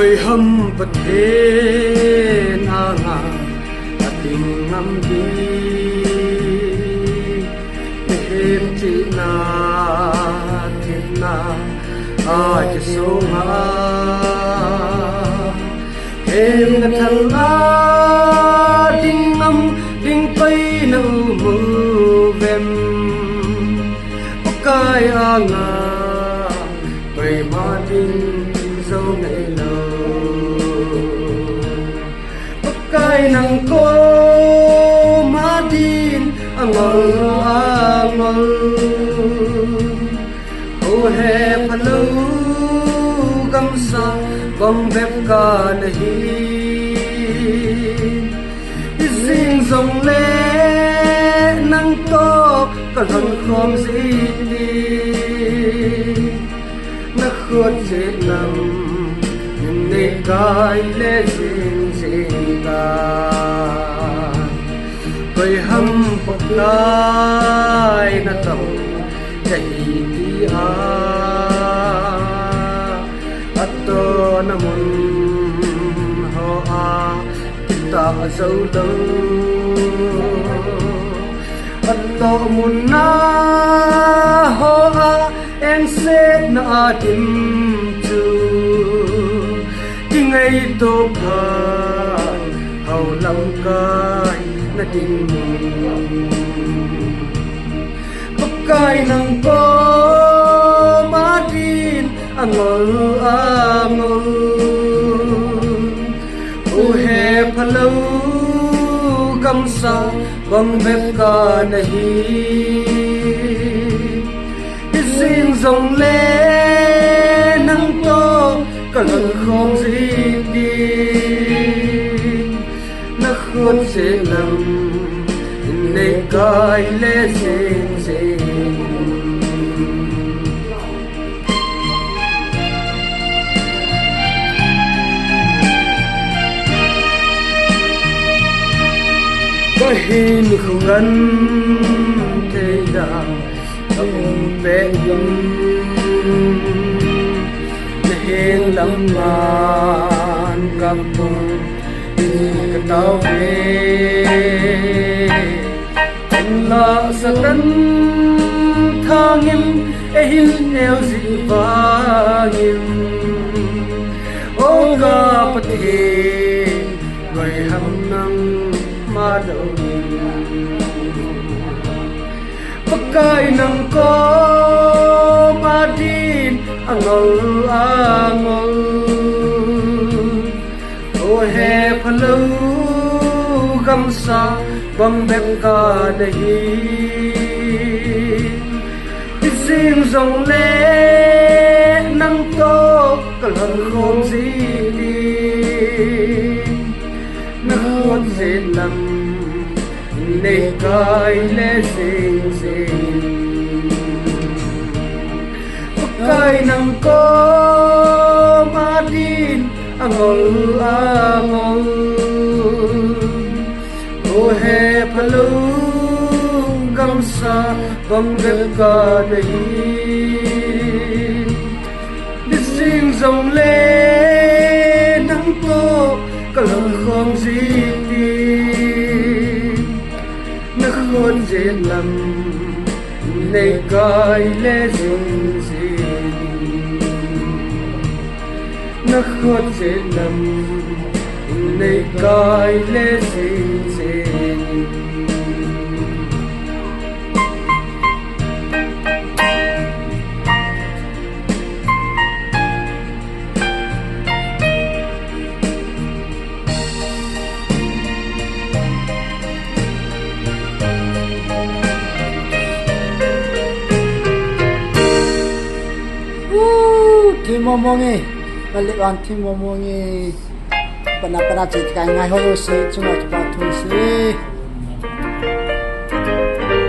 Koi hâm bật thế na ngà tình ngắm đi thêm chị na thiên na ai cho số ha thêm ngân thằng na đinh ngâm đinh tây nâu mưa vem cái a ngà quay ma đinh dâu ngày lâu cái nắng cô má tin ngờ ô hè phần lâu găm sa gom vép cả này xin dòng lệ nắng to cả lần không gì đi nó khuất chết lắm để cái lệ xin xin ta tôi hâm một lại nó tổng chạy đi to nó muốn họ ta dấu đâu to muốn na họ em sẽ na tìm chu đi ngay tô phàn hầu lòng cái na tình bốc cái nắng có má tin ngờ ô hè phần lâu căm sa bằng vết cả này xin dòng lệ nắng to cả lần không gì đi nó khuôn sẽ lầm để cái lệ xin có hin không ngân thế đã không bé hin lắm man gặp con cái tao về anh là sa tân thang em hin eo gì vang em ô gặp thế người hâm nắng mà đâu cái nắng có mà tin ngờ ô hè phần lâu găm sa bằng bếp cả đây xin dòng lệ nắng to cả lần không gì đi nó khuất dễ lắm để cái lệ xin cái nắng có má tin ngờ ô hè phần lâu găm sa bằng vết cả đây xin dòng lệ nắng to cả lần không gì đi nó khuất dễ lắm để cái lệ xin nó khuất dễ lắm để cái lệ xin Tim momongi balik on tim momongi pernah cerita ngai holo si cuma cepat tulis